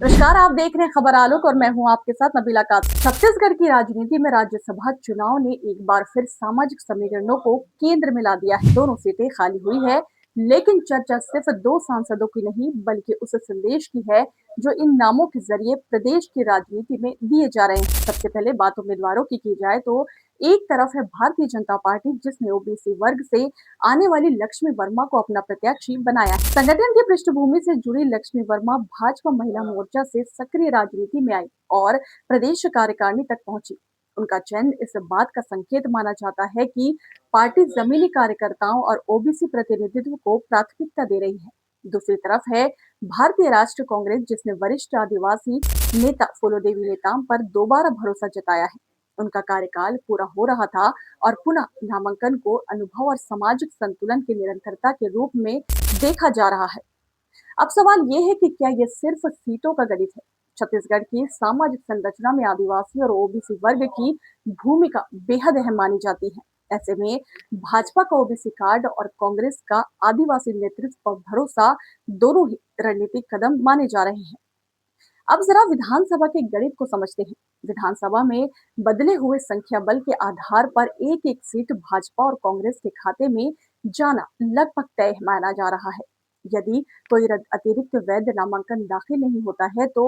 नमस्कार, आप देख रहे हैं खबर आलोक और मैं हूं आपके साथ नबीला काद। छत्तीसगढ़ की राजनीति में राज्यसभा चुनाव ने एक बार फिर सामाजिक समीकरणों को केंद्र में ला दिया है। दोनों सीटें खाली हुई है, लेकिन चर्चा सिर्फ दो सांसदों की नहीं बल्कि उस संदेश की है जो इन नामों के जरिए प्रदेश की राजनीति में दिए जा रहे हैं। सबसे पहले बात उम्मीदवारों की जाए तो एक तरफ है भारतीय जनता पार्टी, जिसने ओबीसी वर्ग से आने वाली लक्ष्मी वर्मा को अपना प्रत्याशी बनाया है। संगठन की पृष्ठभूमि से जुड़ी लक्ष्मी वर्मा भाजपा महिला मोर्चा से सक्रिय राजनीति में आई और प्रदेश कार्यकारिणी तक पहुंची। उनका चयन इस बात का संकेत माना जाता है कि पार्टी जमीनी कार्यकर्ताओं और ओबीसी प्रतिनिधित्व को प्राथमिकता दे रही है। दूसरी तरफ है भारतीय राष्ट्रीय कांग्रेस, जिसने वरिष्ठ आदिवासी नेता फूलोदेवी नेताम पर दोबारा भरोसा जताया है। उनका कार्यकाल पूरा हो रहा था और पुनः नामांकन को अनुभव और सामाजिक संतुलन की निरंतरता के रूप में देखा जा रहा है। अब सवाल ये है कि क्या ये सिर्फ सीटों का गणित है? छत्तीसगढ़ की सामाजिक संरचना में आदिवासी और ओबीसी वर्ग की भूमिका बेहद अहम मानी जाती है। ऐसे में भाजपा का ओबीसी कार्ड और कांग्रेस का आदिवासी नेतृत्व पर भरोसा दोनों ही रणनीतिक कदम माने जा रहे हैं। अब जरा विधानसभा के गणित को समझते हैं। विधानसभा में बदले हुए संख्या बल के आधार पर एक एक सीट भाजपा और कांग्रेस के खाते में जाना लगभग तय माना जा रहा है। यदि कोई अतिरिक्त वैध नामांकन दाखिल नहीं होता है तो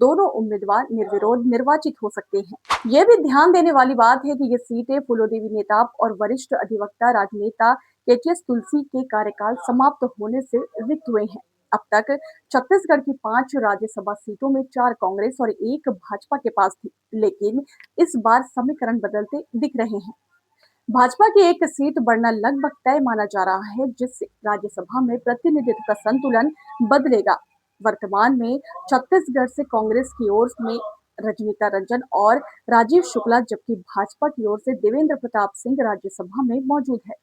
दोनों उम्मीदवार निर्विरोध निर्वाचित हो सकते हैं। यह भी ध्यान देने वाली बात है कि ये सीटें फूलोदेवी नेताप और वरिष्ठ अधिवक्ता राजनेता केटीएस तुलसी के कार्यकाल समाप्त होने से रिक्त हुए हैं। अब तक छत्तीसगढ़ की 5 राज्यसभा सीटों में 4 कांग्रेस और 1 भाजपा के पास थी, लेकिन इस बार समीकरण बदलते दिख रहे हैं। भाजपा की एक सीट बढ़ना लगभग तय माना जा रहा है, जिससे राज्यसभा में प्रतिनिधित्व का संतुलन बदलेगा। वर्तमान में छत्तीसगढ़ से कांग्रेस की ओर में रजनीता रंजन और राजीव शुक्ला, जबकि भाजपा की ओर से देवेंद्र प्रताप सिंह राज्यसभा में मौजूद है।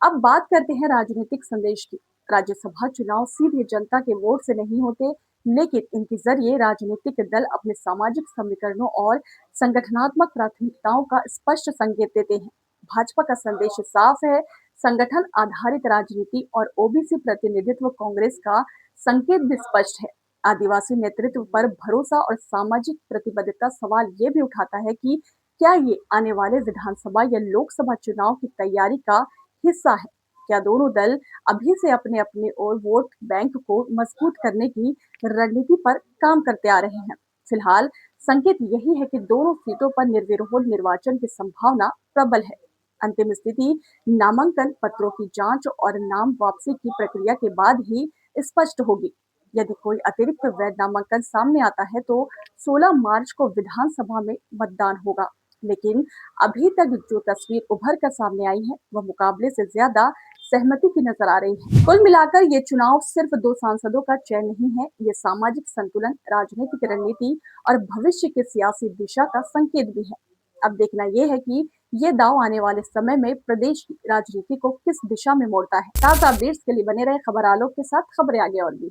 अब बात करते हैं राजनीतिक संदेश की। राज्यसभा चुनाव सीधे जनता के वोट से नहीं होते, लेकिन इनके जरिए राजनीतिक दल अपने सामाजिक समीकरणों और संगठनात्मक प्राथमिकताओं का स्पष्ट संकेत देते हैं। भाजपा का संदेश साफ है, संगठन आधारित राजनीति, और ओबीसी प्रतिनिधित्व कांग्रेस का संकेत भी स्पष्ट है, आदिवासी नेतृत्व पर भरोसा और सामाजिक प्रतिबद्धता। सवाल ये भी उठाता है कि क्या ये आने वाले विधानसभा या लोकसभा चुनाव की तैयारी का हिस्सा है? क्या दोनों दल अभी से अपने अपने और वोट बैंक को मजबूत करने की रणनीति पर काम करते आ रहे हैं? फिलहाल संकेत यही है कि दोनों सीटों पर निर्विरोध निर्वाचन की संभावना प्रबल है। अंतिम स्थिति नामांकन पत्रों की जांच और नाम वापसी की प्रक्रिया के बाद ही स्पष्ट होगी। यदि कोई अतिरिक्त वैध नामांकन सामने आता है तो 16 मार्च को विधानसभा में मतदान होगा। लेकिन अभी तक जो तस्वीर उभर कर सामने आई है वह मुकाबले से ज्यादा सहमति की नजर आ रही है। कुल मिलाकर ये चुनाव सिर्फ दो सांसदों का चयन नहीं है, ये सामाजिक संतुलन, राजनीतिक रणनीति और भविष्य की सियासी दिशा का संकेत भी है। अब देखना यह है कि ये दाव आने वाले समय में प्रदेश की राजनीति को किस दिशा में मोड़ता है। ताजा अपडेट्स के लिए बने रहे खबर आलोक के साथ। खबरें आगे और भी।